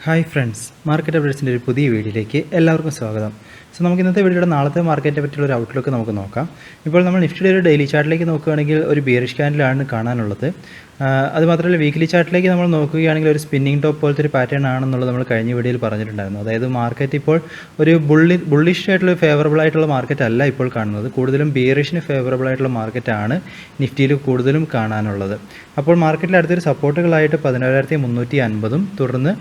Hi friends, market അപ്ഡേറ്റ്സിൻ്റെ ഒരു പുതിയ വീഡിയോയിലേക്ക് എല്ലാവർക്കും സ്വാഗതം. സോ നമുക്ക് ഇന്നത്തെ വീഡിയോയുടെ നാളത്തെ മാർക്കറ്റിനെ പറ്റിയുള്ള ഒരു ഔട്ട്ലുക്ക് നമുക്ക് നോക്കാം. ഇപ്പോൾ നമ്മൾ നിഫ്റ്റിയുടെ ഒരു ഡെയിലി ചാർട്ടിലേക്ക് നോക്കുകയാണെങ്കിൽ ഒരു ബിയറിഷ് ക്യാൻഡിലാണ് കാണാനുള്ളത്. അതുമാത്രമല്ല വീക്ക്ലി ചാർട്ടിലേക്ക് നമ്മൾ നോക്കുകയാണെങ്കിൽ ഒരു സ്പിന്നിങ് ടോപ്പ് പോലത്തെ ഒരു പാറ്റേൺ ആണെന്നുള്ളത് നമ്മൾ കഴിഞ്ഞ വീഡിയോയിൽ പറഞ്ഞിട്ടുണ്ടായിരുന്നു. അതായത് മാർക്കറ്റ് ഇപ്പോൾ ഒരു ബുള്ളിഷ് ആയിട്ടുള്ള ഫേവറബിൾ ആയിട്ടുള്ള മാർക്കറ്റ് അല്ല ഇപ്പോൾ കാണുന്നത്. കൂടുതലും ബിയറിഷിന് ഫേവറബിൾ ആയിട്ടുള്ള മാർക്കറ്റാണ് നിഫ്റ്റിയിൽ കൂടുതലും കാണാനുള്ളത്. അപ്പോൾ മാർക്കറ്റിൽ അടുത്തൊരു സപ്പോർട്ടുകളായിട്ട് 11,350 തുടർന്ന്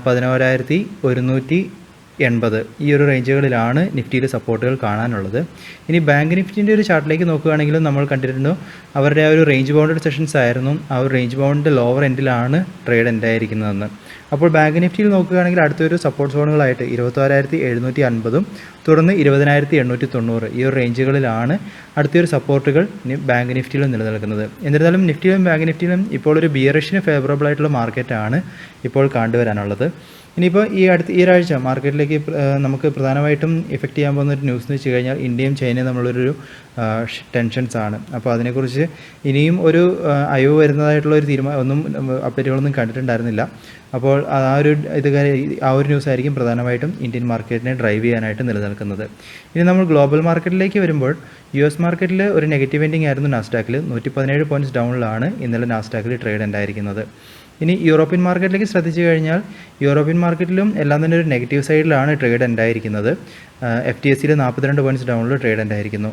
11,180 ഈ ഒരു റേഞ്ചുകളിലാണ് നിഫ്റ്റിയിൽ സപ്പോർട്ടുകൾ കാണാനുള്ളത്. ഇനി ബാങ്ക് നിഫ്റ്റിൻ്റെ ഒരു ചാർട്ടിലേക്ക് നോക്കുകയാണെങ്കിലും നമ്മൾ കണ്ടിരുന്നു അവരുടെ ആ ഒരു റേഞ്ച് ബൗണ്ടഡ് സെഷൻസ് ആയിരുന്നു. ആ ഒരു റേഞ്ച് ബൗണ്ടിൻ്റെ ലോവർ എൻഡിലാണ് ട്രേഡ് എൻഡായിരിക്കുന്നതെന്ന്. അപ്പോൾ ബാങ്ക് നിഫ്റ്റിയിൽ നോക്കുകയാണെങ്കിൽ അടുത്തൊരു സപ്പോർട്ട് സോണുകളായിട്ട് 26,750 തുടർന്ന് 20,890 ഈ ഒരു റേഞ്ചുകളിലാണ് അടുത്തൊരു സപ്പോർട്ടുകൾ ബാങ്ക് നിഫ്റ്റിയിലും നിലനിൽക്കുന്നത്. എന്നിരുന്നാലും നിഫ്റ്റിയിലും ബാങ്ക് നിഫ്റ്റിയിലും ഇപ്പോൾ ഒരു ബിയറിഷിന് ഫേവറബിൾ ആയിട്ടുള്ള മാർക്കറ്റാണ് ഇപ്പോൾ കണ്ടുവരാനുള്ളത്. ഇനിയിപ്പോൾ ഈ ഒരാഴ്ച മാർക്കറ്റിലേക്ക് നമുക്ക് പ്രധാനമായിട്ടും എഫക്റ്റ് ചെയ്യാൻ പോകുന്ന ഒരു ന്യൂസ് എന്ന് വെച്ച് കഴിഞ്ഞാൽ ഇന്ത്യയും ചൈനയും തമ്മിലൊരു ടെൻഷൻസ് ആണ്. അപ്പോൾ അതിനെക്കുറിച്ച് ഇനിയും ഒരു IPO വരുന്നതായിട്ടുള്ള ഒരു ഒന്നും അപ്ഡേറ്റുകളൊന്നും കണ്ടിട്ടുണ്ടായിരുന്നില്ല. അപ്പോൾ ആ ഒരു ന്യൂസ് ആയിരിക്കും പ്രധാനമായിട്ടും ഇന്ത്യൻ മാർക്കറ്റിനെ ഡ്രൈവ് ചെയ്യാനായിട്ട് നിലനിൽക്കുന്നത്. ഇനി നമ്മൾ ഗ്ലോബൽ മാർക്കറ്റിലേക്ക് വരുമ്പോൾ US മാർക്കറ്റിൽ ഒരു നെഗറ്റീവ് എൻഡിങ് ആയിരുന്നു നാസ്ഡാക്കിൽ. 117 പോയിൻറ്റ്സ് ഡൗണിലാണ് ഇന്നലെ നാസ്ഡാക്കിൽ ട്രേഡ് ഉണ്ടായിരിക്കുന്നത്. ഇനി യൂറോപ്യൻ മാർക്കറ്റിലേക്ക് ശ്രദ്ധിച്ചു കഴിഞ്ഞാൽ യൂറോപ്യൻ മാർക്കറ്റിലും എല്ലാം തന്നെ ഒരു നെഗറ്റീവ് സൈഡിലാണ് ട്രേഡ് ഉണ്ടായിരിക്കുന്നത്. FTSEയിൽ 42 പോയിൻറ്റ്സ് ഡൗണിൽ ട്രേഡ് ഉണ്ടായിരിക്കുന്നു.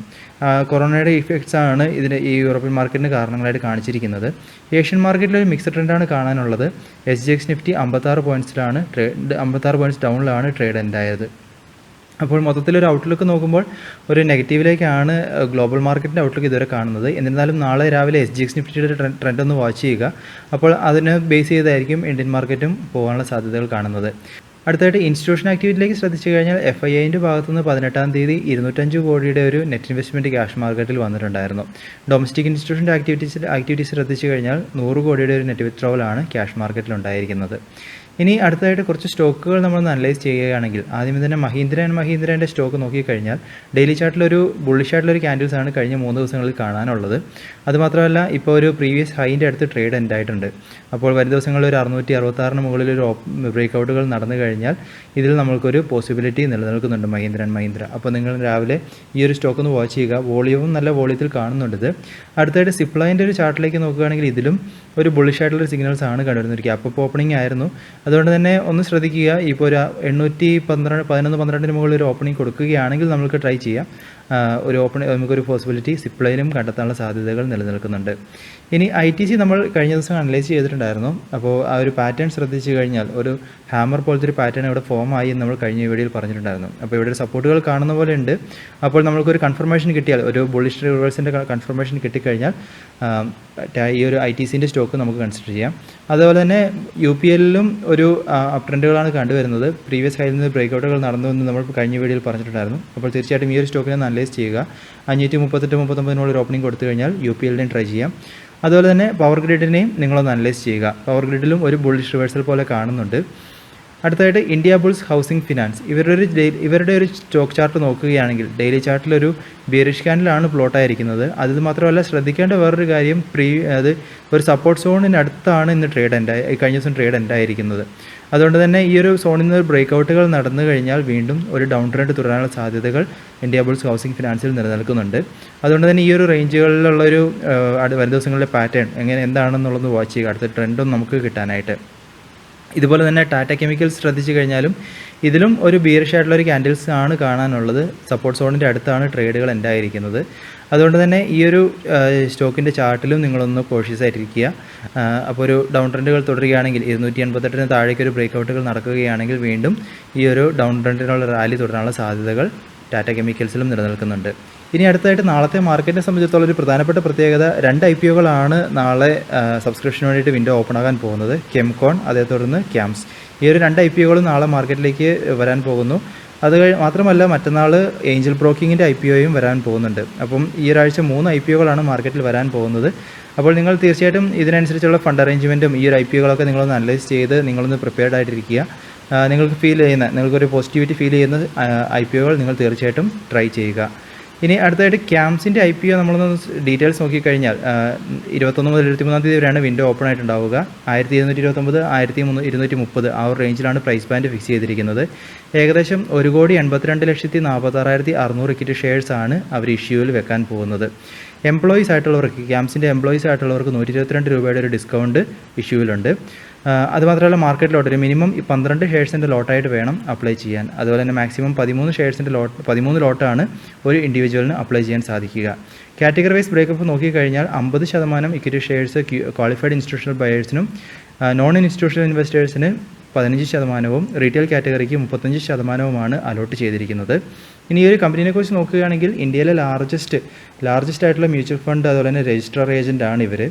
കൊറോണയുടെ ഇഫക്ട്സ് ആണ് ഈ യൂറോപ്യൻ മാർക്കറ്റിന് കാരണങ്ങളായിട്ട് കാണിച്ചിരിക്കുന്നത്. ഏഷ്യൻ മാർക്കറ്റിൽ ഒരു മിക്സഡ് ട്രെൻഡാണ് കാണാനുള്ളത്. SGX നിഫ്റ്റി 56 പോയിൻറ്റ്സ് ഡൗണിലാണ് ട്രേഡ് ഉണ്ടായത്. അപ്പോൾ മൊത്തത്തിലൊരു ഔട്ട്ലുക്ക് നോക്കുമ്പോൾ ഒരു നെഗറ്റീവിലേക്കാണ് ഗ്ലോബൽ മാർക്കറ്റിൻ്റെ ഔട്ട്ലുക്ക് ഇതുവരെ കാണുന്നത്. എന്നിരുന്നാലും നാളെ രാവിലെ SGX നിഫ്റ്റിയുടെ ട്രെൻഡ് ഒന്ന് വാച്ച് ചെയ്യുക. അപ്പോൾ അതിനെ ബേസ് ചെയ്തായിരിക്കും ഇന്ത്യൻ മാർക്കറ്റും പോകാനുള്ള സാധ്യതകൾ കാണുന്നത്. അടുത്തായിട്ട് ഇൻസ്റ്റിറ്റ്യൂഷൻ ആക്ടിവിറ്റിയിലേക്ക് ശ്രദ്ധിച്ചു കഴിഞ്ഞാൽ FIIൻ്റെ ഭാഗത്തുനിന്ന് 18-ാം തീയതി 205 കോടിയുടെ ഒരു നെറ്റ് ഇൻവെസ്റ്റ്മെൻറ്റ് ക്യാഷ് മാർക്കറ്റിൽ വന്നിട്ടുണ്ടായിരുന്നു. ഡൊമസ്റ്റിക് ഇൻസ്റ്റിറ്റ്യൂഷൻ്റെ ആക്ടിവിറ്റീസ് ശ്രദ്ധിച്ചു കഴിഞ്ഞാൽ 100 കോടിയുടെ ഒരു നെറ്റ് വിത്ഡ്രോവലാണ് ക്യാഷ് മാർക്കറ്റിൽ ഉണ്ടായിരിക്കുന്നത്. ഇനി അടുത്തതായിട്ട് കുറച്ച് സ്റ്റോക്കുകൾ നമ്മളൊന്ന് അനലൈസ് ചെയ്യുകയാണെങ്കിൽ ആദ്യം തന്നെ മഹീന്ദ്രേൻ്റെ സ്റ്റോക്ക് നോക്കിക്കഴിഞ്ഞാൽ ഡെയിലി ചാർട്ടിലൊരു ബുള്ളിഷ് ആയിട്ടുള്ളൊരു ക്യാൻഡിൽസാണ് കഴിഞ്ഞ 3 ദിവസങ്ങളിൽ കാണാനുള്ളത്. അതുമാത്രമല്ല ഇപ്പോൾ ഒരു പ്രീവിയസ് ഹൈൻ്റെ അടുത്ത് ട്രേഡ് എൻഡായിട്ടുണ്ട്. അപ്പോൾ വരും ദിവസങ്ങളിൽ ഒരു 666 മുകളിലൊരു ബ്രേക്കൗട്ടുകൾ നടന്നു കഴിഞ്ഞാൽ ഇതിൽ നമ്മൾക്കൊരു പോസിബിലിറ്റി നിലനിൽക്കുന്നുണ്ട് മഹീന്ദ്ര. അപ്പോൾ നിങ്ങൾ രാവിലെ ഈ ഒരു സ്റ്റോക്ക് ഒന്ന് വാച്ച് ചെയ്യുക. വോളിയവും നല്ല വോളിയത്തിൽ കാണുന്നുണ്ട്. അടുത്തായിട്ട് സിപ്ലൈൻ്റെ ഒരു ചാർട്ടിലേക്ക് നോക്കുകയാണെങ്കിൽ ഇതിലും ഒരു ബുള്ളിഷ് ആയിട്ടുള്ള സിഗ്നൽസ് ആണ് കണ്ടുവരുന്നത്. ഒരു ക്യാപ്പ് അപ്പ് ഓപ്പണിംഗ് ആയിരുന്നു. അതുകൊണ്ട് തന്നെ ഒന്ന് ശ്രദ്ധിക്കുക. ഇപ്പോൾ ഒരു 811-12 മുകളിൽ ഒരു ഓപ്പണിംഗ് കൊടുക്കുകയാണെങ്കിൽ നമുക്ക് ട്രൈ ചെയ്യാം. നമുക്കൊരു പോസിബിലിറ്റി സിപ്ലൈനും കണ്ടെത്താനുള്ള സാധ്യതകൾ നിലനിൽക്കുന്നുണ്ട്. ഇനി ITC നമ്മൾ കഴിഞ്ഞ ദിവസം അനലൈസ് ചെയ്തിട്ടുണ്ടായിരുന്നു. അപ്പോൾ ആ ഒരു പാറ്റേൺ ശ്രദ്ധിച്ചു കഴിഞ്ഞാൽ ഒരു ഹാമർ പോലത്തെ ഒരു പാറ്റേൺ ഇവിടെ ഫോം ആയി എന്ന് നമ്മൾ കഴിഞ്ഞ വീഡിയോയിൽ പറഞ്ഞിട്ടുണ്ടായിരുന്നു. അപ്പോൾ ഇവിടെ ഒരു സപ്പോർട്ടുകൾ കാണുന്ന പോലെ ഉണ്ട്. അപ്പോൾ നമ്മൾക്കൊരു കൺഫർമേഷൻ കിട്ടിയാൽ ഒരു ബുള്ളിഷ് റിവേഴ്സിൻ്റെ കൺഫർമേഷൻ കിട്ടിക്കഴിഞ്ഞാൽ ഈ ഒരു ITCൻ്റെ സ്റ്റോക്ക് നമുക്ക് കൺസിഡർ ചെയ്യാം. അതുപോലെ തന്നെ UPLലും ഒരു അപ് ട്രെൻഡുകളാണ് കണ്ടുവരുന്നത്. പ്രീവിയസ് ഹൈയിൽ നിന്ന് ബ്രേക്കൗട്ടുകൾ നടന്നു എന്ന് നമ്മൾ കഴിഞ്ഞ വീഡിയോയിൽ പറഞ്ഞിട്ടുണ്ടായിരുന്നു. അപ്പോൾ തീർച്ചയായിട്ടും ഈ ഒരു സ്റ്റോക്കിനെ അനലൈസ് ചെയ്യുക. 538-39 ഒരു ഓപ്പണിംഗ് കൊടുത്തു കഴിഞ്ഞാൽ UPLനെയും ട്രൈ ചെയ്യാം. അതുപോലെ തന്നെ പവർ ഗ്രിഡിനെയും നിങ്ങളൊന്ന് അനലൈസ് ചെയ്യുക. പവർ ഗ്രിഡിലും ഒരു ബുള്ളിഷ് റിവേഴ്സൽ പോലെ കാണുന്നുണ്ട്. അടുത്തായിട്ട് ഇന്ത്യ ബുൾസ് ഹൗസിംഗ് ഫിനാൻസ് ഇവരുടെ ഒരു സ്റ്റോക്ക് ചാർട്ട് നോക്കുകയാണെങ്കിൽ ഡെയിലി ചാർട്ടിലൊരു ബിയറിഷ് ക്യാൻഡിലാണ് പ്ലോട്ടായിരിക്കുന്നത്. അത് മാത്രമല്ല ശ്രദ്ധിക്കേണ്ട വേറൊരു കാര്യം അത് ഒരു സപ്പോർട്ട് സോണിനടുത്താണ് ഇന്ന് കഴിഞ്ഞ ദിവസം ട്രേഡ് എൻഡായിരിക്കുന്നത്. അതുകൊണ്ട് തന്നെ ഈ ഒരു സോണിൽ നിന്ന് ബ്രേക്കൗട്ടുകൾ നടന്നു കഴിഞ്ഞാൽ വീണ്ടും ഒരു ഡൗൺ ട്രെൻഡ് തുടരാനുള്ള സാധ്യതകൾ ഇന്ത്യ ബുൾസ് ഹൗസിംഗ് ഫിനാൻസിൽ നിലനിൽക്കുന്നുണ്ട്. അതുകൊണ്ട് തന്നെ ഈ ഒരു റേഞ്ചുകളിലുള്ളൊരു വരും ദിവസങ്ങളിലെ പാറ്റേൺ എന്താണെന്നുള്ളത് വാച്ച് ചെയ്യുക. അടുത്ത ട്രെൻഡും നമുക്ക് കിട്ടാനായിട്ട്. ഇതുപോലെ തന്നെ ടാറ്റ കെമിക്കൽസ് ശ്രദ്ധിച്ചു കഴിഞ്ഞാലും ഇതിലും ഒരു ബിയറിഷ് ആയിട്ടുള്ളൊരു ക്യാൻഡിൽസ് ആണ് കാണാനുള്ളത്. സപ്പോർട്ട് സോണിൻ്റെ അടുത്താണ് ട്രേഡുകൾ ഉണ്ടായിരിക്കുന്നത്. അതുകൊണ്ട് തന്നെ ഈ ഒരു സ്റ്റോക്കിൻ്റെ ചാർട്ടിലും നിങ്ങളൊന്ന് കോഷ്യസ് ആയിട്ടിരിക്കുക. അപ്പോൾ ഒരു ഡൗൺ ട്രെൻഡുകൾ തുടരുകയാണെങ്കിൽ 288 താഴേക്കൊരു ബ്രേക്കൗട്ടുകൾ നടക്കുകയാണെങ്കിൽ വീണ്ടും ഈ ഒരു ഡൗൺ ട്രെൻഡിനുള്ള റാലി തുടരാനുള്ള സാധ്യതകൾ ടാറ്റ കെമിക്കൽസിലും നിലനിൽക്കുന്നുണ്ട്. ഇനി അടുത്തായിട്ട് നാളത്തെ മാർക്കറ്റിനെ സംബന്ധിച്ചിടത്തോളം ഒരു പ്രധാനപ്പെട്ട പ്രത്യേകത 2 IPOകളാണ് നാളെ സബ്സ്ക്രിപ്ഷന് വേണ്ടിയിട്ട് വിൻഡോ ഓപ്പൺ ആകാൻ പോകുന്നത്. കെംകോൺ അതേ തുടർന്ന് CAMS. ഈ ഒരു 2 IPOകളും നാളെ മാർക്കറ്റിലേക്ക് വരാൻ പോകുന്നു. അത് മാത്രമല്ല മറ്റന്നാൾ ഏഞ്ചൽ ബ്രോക്കിങ്ങിൻ്റെ IPOയും വരാൻ പോകുന്നുണ്ട്. അപ്പം ഈ ഒരാഴ്ച 3 IPOകളാണ് മാർക്കറ്റിൽ വരാൻ പോകുന്നത്. അപ്പോൾ നിങ്ങൾ തീർച്ചയായിട്ടും ഇതിനനുസരിച്ചുള്ള ഫണ്ട് അറേഞ്ച്മെൻറ്റും ഈ ഒരു IPOകളൊക്കെ നിങ്ങളൊന്ന് അനലൈസ് ചെയ്ത് നിങ്ങളൊന്ന് പ്രിപ്പയർഡ് ആയിട്ടിരിക്കുക. നിങ്ങൾക്കൊരു പോസിറ്റിവിറ്റി ഫീൽ ചെയ്യുന്ന IPOകൾ നിങ്ങൾ തീർച്ചയായിട്ടും ട്രൈ ചെയ്യുക. ഇനി അടുത്തായിട്ട് ക്യാംസിൻ്റെ IPO നമ്മളൊന്ന് ഡീറ്റെയിൽസ് നോക്കിക്കഴിഞ്ഞാൽ 21 മുതൽ 23 തീയതി വരെയാണ് വിൻഡോ ഓപ്പൺ ആയിട്ടുണ്ടാവുക. 1229, 1230 ആ ഒരു റേഞ്ചിലാണ് പ്രൈസ് ബാൻഡ് ഫിക്സ് ചെയ്തിരിക്കുന്നത്. ഏകദേശം 1,82,46,600 ഇക്വിറ്റി ഷെയർസാണ് അവർ ഇഷ്യൂവിൽ വെക്കാൻ പോകുന്നത്. എംപ്ലോയീസ് ആയിട്ടുള്ളവർക്ക്, ക്യാംസിൻ്റെ എംപ്ലോയീസ് ആയിട്ടുള്ളവർക്ക് 122 രൂപയുടെ ഒരു ഡിസ്കൗണ്ട് ഇഷ്യൂവിലുണ്ട്. അതുമാത്രമല്ല മാർക്കറ്റ് ലോട്ട് ഒരു മിനിമം 12 ഷെയർസിൻ്റെ ലോട്ടായിട്ട് വേണം അപ്ലൈ ചെയ്യാൻ. അതുപോലെ തന്നെ മാക്സിമം 13 ഷെയർസിൻ്റെ 13 ലോട്ടാണ് ഒരു ഇൻഡിവിജ്വലിന് അപ്ലൈ ചെയ്യാൻ സാധിക്കുക. കാറ്റഗറി വൈസ് ബ്രേക്കപ്പ് നോക്കിക്കഴിഞ്ഞാൽ 50% ഇക്വിറ്റി ഷെയർസ് ക്വാളിഫൈഡ് ഇൻസ്റ്റിറ്റ്യൂഷണൽ ബയേഴ്സിനും നോൺ ഇൻസ്റ്റിറ്റ്യൂഷണൽ ഇൻവെസ്റ്റേഴ്സിന് 15%, റീറ്റെയിൽ കാറ്റഗറിക്ക് 35% അലോട്ട് ചെയ്തിരിക്കുന്നത്. ഇനി ഈ ഒരു കമ്പനിയെക്കുറിച്ച് നോക്കുകയാണെങ്കിൽ ഇന്ത്യയിലെ ലാർജസ്റ്റ് ആയിട്ടുള്ള മ്യൂച്വൽ ഫണ്ട് അതുപോലെ തന്നെ രജിസ്ട്രാർ ഏജൻ്റാണ് ഇവർ.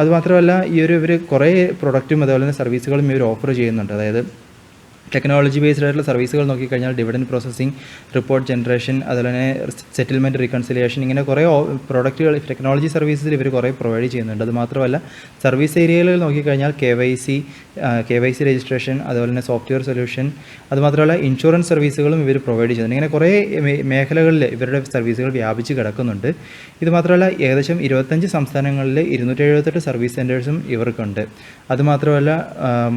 അതുമാത്രമല്ല ഇവർ കുറേ പ്രൊഡക്റ്റും അതുപോലെ തന്നെ സർവീസുകളും ഇവർ ഓഫർ ചെയ്യുന്നുണ്ട്. അതായത് ടെക്നോളജി ബേസ്ഡ് ആയിട്ടുള്ള സർവീസുകൾ നോക്കിക്കഴിഞ്ഞാൽ ഡിവിഡൻഡ് പ്രോസസ്സിംഗ്, റിപ്പോർട്ട് ജനറേഷൻ, അതുപോലെ തന്നെ സെറ്റിൽമെൻറ്റ് റീകൺസിലിയേഷൻ, ഇങ്ങനെ കുറേ പ്രോഡക്റ്റുകൾ ടെക്നോളജി സർവീസിൽ ഇവർ കുറേ പ്രൊവൈഡ് ചെയ്യുന്നുണ്ട്. അതുമാത്രമല്ല സർവീസ് ഏരിയകളിൽ നോക്കിക്കഴിഞ്ഞാൽ KYC രജിസ്ട്രേഷൻ, അതുപോലെ തന്നെ സോഫ്റ്റ്വെയർ സൊല്യൂഷൻ, അതുമാത്രമല്ല ഇൻഷുറൻസ് സർവീസുകളും ഇവർ പ്രൊവൈഡ് ചെയ്യുന്നുണ്ട്. ഇങ്ങനെ കുറേ മേഖലകളിൽ ഇവരുടെ സർവീസുകൾ വ്യാപിച്ച് കിടക്കുന്നുണ്ട്. ഇതുമാത്രമല്ല ഏകദേശം 25 സംസ്ഥാനങ്ങളിൽ 278 സർവീസ് സെൻറ്റേഴ്സും ഇവർക്കുണ്ട്. അതുമാത്രമല്ല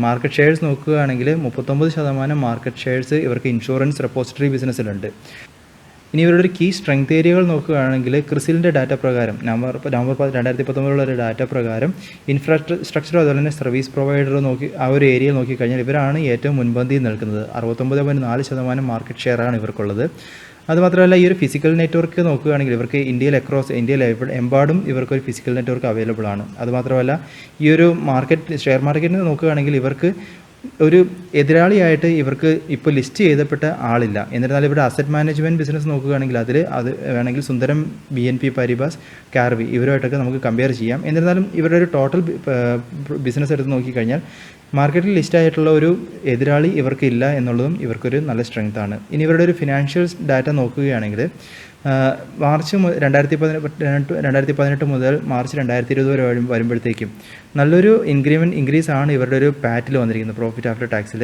മാർക്കറ്റ് ഷെയർസ് നോക്കുകയാണെങ്കിൽ 39% മാർക്കറ്റ് ഷെയർസ് ഇവർക്ക് ഇൻഷുറൻസ് റെപ്പോസിറ്ററി ബിസിനസ്സിലുണ്ട്. ഇനി ഇവരുടെ ഒരു കീ സ്ട്രെങ്ത് ഏരിയകൾ നോക്കുകയാണെങ്കിൽ ക്രിസിലിൻ്റെ ഡാറ്റ പ്രകാരം നവംബർ 2019 ഒരു ഡാറ്റ പ്രകാരം ഇൻഫ്രാസ്ട്രക്ചർ അതുപോലെ തന്നെ സർവീസ് പ്രൊവൈഡർ ആ ഒരു ഏരിയയിൽ നോക്കിക്കഴിഞ്ഞാൽ ഇവരാണ് ഏറ്റവും മുൻപന്തിയിൽ നിൽക്കുന്നത്. 69.4% മാർക്കറ്റ് ഷെയറാണ് ഇവർക്കുള്ളത്. അതുമാത്രമല്ല ഈ ഒരു ഫിസിക്കൽ നെറ്റ്വർക്ക് നോക്കുകയാണെങ്കിൽ ഇവർക്ക് ഇന്ത്യയിൽ എമ്പാടും ഇവർക്കൊരു ഫിസിക്കൽ നെറ്റ്വർക്ക് അവൈലബിൾ ആണ്. അതുമാത്രമല്ല ഈ ഒരു ഷെയർ മാർക്കറ്റിൽ നോക്കുകയാണെങ്കിൽ ഇവർക്ക് ഒരു എതിരാളിയായിട്ട് ഇവർക്ക് ഇപ്പോൾ ലിസ്റ്റ് ചെയ്തപ്പെട്ട ആളില്ല. എന്നിരുന്നാലും ഇവിടെ അസറ്റ് മാനേജ്മെൻറ്റ് ബിസിനസ് നോക്കുകയാണെങ്കിൽ അത് വേണമെങ്കിൽ സുന്ദരം, BNP പാരിബാസ്, കാർവി ഇവരുമായിട്ടൊക്കെ നമുക്ക് കമ്പയർ ചെയ്യാം. എന്നിരുന്നാലും ഇവരുടെ ഒരു ടോട്ടൽ ബിസിനസ് എടുത്ത് നോക്കിക്കഴിഞ്ഞാൽ മാർക്കറ്റിൽ ലിസ്റ്റായിട്ടുള്ള ഒരു എതിരാളി ഇവർക്കില്ല എന്നുള്ളതും ഇവർക്കൊരു നല്ല സ്ട്രെങ്ത് ആണ്. ഇനി ഇവരുടെ ഒരു ഫിനാൻഷ്യൽ ഡാറ്റ നോക്കുകയാണെങ്കിൽ മാർച്ച് 2018 മുതൽ മാർച്ച് 2020 വരെ വരുമ്പോഴത്തേക്കും നല്ലൊരു ഇൻക്രീസ് ആണ് ഇവരുടെ ഒരു പാറ്റിൽ വന്നിരിക്കുന്നത്, പ്രോഫിറ്റ് ആഫ്റ്റർ ടാക്സിൽ.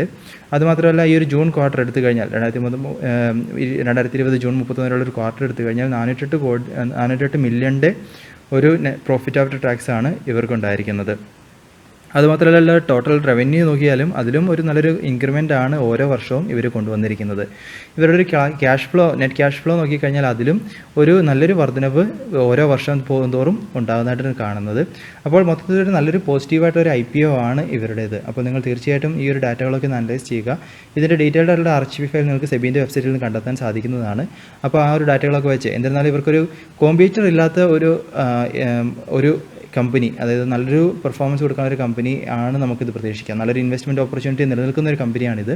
അതുമാത്രമല്ല ഈ ഒരു ജൂൺ ക്വാർട്ടർ എടുത്തു കഴിഞ്ഞാൽ 2020 ജൂൺ 31 വരെയുള്ള ഒരു ക്വാർട്ടർ എടുത്തു കഴിഞ്ഞാൽ 408 മില്യൻ്റെ ഒരു പ്രോഫിറ്റ് ആഫ്റ്റർ ടാക്സ് ആണ് ഇവർക്കുണ്ടായിരിക്കുന്നത്. അതുമാത്രമല്ല ടോട്ടൽ റവന്യൂ നോക്കിയാലും അതിലും ഒരു നല്ലൊരു ഇൻക്രിമെൻ്റ് ആണ് ഓരോ വർഷവും ഇവർ കൊണ്ടുവന്നിരിക്കുന്നത്. ഇവരുടെ ഒരു നെറ്റ് ക്യാഷ് ഫ്ലോ നോക്കിക്കഴിഞ്ഞാൽ അതിലും ഒരു നല്ലൊരു വർധനവ് ഓരോ വർഷം പോകുന്തോറും ഉണ്ടാകുന്നതായിട്ടാണ് കാണുന്നത്. അപ്പോൾ മൊത്തത്തിൽ നല്ലൊരു പോസിറ്റീവായിട്ടൊരു IPO ആണ് ഇവരുടേത്. അപ്പോൾ നിങ്ങൾ തീർച്ചയായിട്ടും ഈ ഒരു ഡാറ്റകളൊക്കെ ഒന്ന് അനലൈസ് ചെയ്യുക. ഇതിൻ്റെ ഡീറ്റെയിൽഡ് ആയിട്ടുള്ള RHB ഫയൽ നിങ്ങൾക്ക് സെബീൻ്റെ വെബ്സൈറ്റിൽ നിന്ന് കണ്ടെത്താൻ സാധിക്കുന്നതാണ്. അപ്പോൾ ആ ഒരു ഡാറ്റകളൊക്കെ വെച്ച് എന്നിരുന്നാലും ഇവർക്കൊരു കോമ്പീറ്റർ ഇല്ലാത്ത ഒരു കമ്പനി, അതായത് നല്ലൊരു പെർഫോമൻസ് കൊടുക്കുന്ന ഒരു കമ്പനി ആണ് നമുക്കിത് പ്രതീക്ഷിക്കാം. നല്ലൊരു ഇൻവെസ്റ്റ്മെൻറ്റ് ഓപ്പർച്യൂണിറ്റി നിലനിൽക്കുന്ന ഒരു കമ്പനിയാണിത്.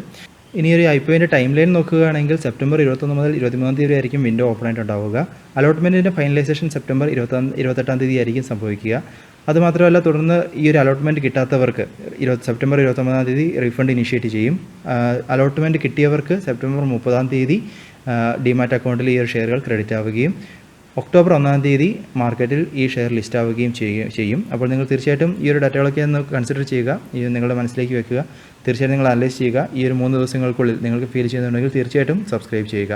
ഇനി ഒരു IPOൻ്റെ ടൈം ലൈൻ നോക്കുകയാണെങ്കിൽ സെപ്റ്റംബർ 21 മുതൽ 23 തീയതി ആയിരിക്കും വിൻഡോ ഓപ്പൺ ആയിട്ടുണ്ടാവുക. അലോട്ട്മെൻറ്റിൻ്റെ ഫൈനലൈസേഷൻ സെപ്റ്റംബർ 28 തീയതി ആയിരിക്കും സംഭവിക്കുക. അതുമാത്രമല്ല തുടർന്ന് ഈ ഒരു അലോട്ട്മെൻറ്റ് കിട്ടാത്തവർക്ക് സെപ്റ്റംബർ 29 തീയതി റീഫണ്ട് ഇനിഷ്യേറ്റ് ചെയ്യും. അലോട്ട്മെൻറ്റ് കിട്ടിയവർക്ക് സെപ്റ്റംബർ 30 തീയതി ഡിമാറ്റ് അക്കൗണ്ടിൽ ഈ ഒരു ഷെയറുകൾ ക്രെഡിറ്റ് ആവുകയും ഒക്ടോബർ 1 തീയതി മാർക്കറ്റിൽ ഈ ഷെയർ ലിസ്റ്റ് ആവുകയും ചെയ്യും. അപ്പോൾ നിങ്ങൾ തീർച്ചയായിട്ടും ഈ ഒരു ഡാറ്റകളൊക്കെ ഒന്ന് കൺസിഡർ ചെയ്യുക, നിങ്ങളുടെ മനസ്സിലേക്ക് വെക്കുക. തീർച്ചയായിട്ടും നിങ്ങൾ അനലൈസ് ചെയ്യുക. ഈ ഒരു 3 ദിവസങ്ങൾക്കുള്ളിൽ നിങ്ങൾക്ക് ഫീൽ ചെയ്യുന്നുണ്ടെങ്കിൽ തീർച്ചയായിട്ടും സബ്സ്ക്രൈബ് ചെയ്യുക.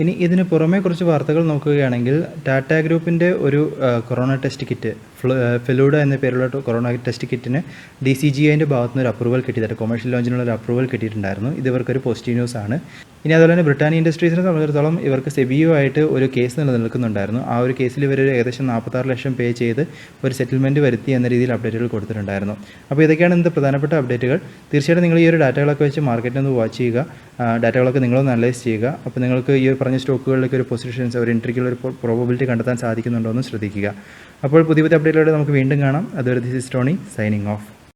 ഇനി ഇതിന് പുറമെ കുറച്ച് വാർത്തകൾ നോക്കുകയാണെങ്കിൽ ടാറ്റ ഗ്രൂപ്പിൻ്റെ ഒരു കൊറോണ ടെസ്റ്റ് കിറ്റ് ഫെലൂഡ എന്ന പേരുള്ള കൊറോണ ടെസ്റ്റ് കിറ്റിന് DCGIൻ്റെ ഭാഗത്തുനിന്ന് ഒരു അപ്രൂവൽ കിട്ടിയിട്ട് കൊമേഴ്ഷ്യൽ ലോഞ്ചിനുള്ള ഒരു അപ്രൂവൽ കിട്ടിയിട്ടുണ്ടായിരുന്നു. ഇത് ഇവർക്കൊരു പോസിറ്റീവ് ന്യൂസ് ആണ്. ഇനി അതുപോലെ തന്നെ ബ്രിട്ടാനിയ ഇൻഡസ്ട്രീസിനെ സംബന്ധിച്ചിടത്തോളം ഇവർക്ക് സെബിയുമായിട്ട് ഒരു കേസ് നിലനിൽക്കുന്നുണ്ടായിരുന്നു. ആ ഒരു കേസിൽ ഇവർ ഏകദേശം 46 ലക്ഷം പേ ചെയ്ത് ഒരു സെറ്റിൽമെൻറ്റ് വരുത്തി എന്ന രീതിയിൽ അപ്ഡേറ്റുകൾ കൊടുത്തിട്ടുണ്ടായിരുന്നു. അപ്പോൾ ഇതൊക്കെയാണ് ഇന്നത്തെ പ്രധാനപ്പെട്ട അപ്ഡേറ്റുകൾ. തീർച്ചയായിട്ടും നിങ്ങൾ ഈ ഒരു ഡാറ്റകളൊക്കെ വെച്ച് മാർക്കറ്റിൽ ഒന്ന് വാച്ച് ചെയ്യുക. ഡാറ്റകളൊക്കെ നിങ്ങളൊന്ന് അനലൈസ് ചെയ്യുക. അപ്പോൾ നിങ്ങൾക്ക് ഈ പറഞ്ഞ സ്റ്റോക്കുകളിലേക്ക് ഒരു പൊസിഷൻസ് ഒരു എൻട്രിക്കുള്ള ഒരു പ്രോബബിലിറ്റി കണ്ടെത്താൻ സാധിക്കുന്നുണ്ടോ എന്ന് ശ്രദ്ധിക്കുക. അപ്പോൾ പുതിയ അപ്ഡേറ്റുകളോടെ നമുക്ക് വീണ്ടും കാണാം. അതുവരെ this is Tony signing off.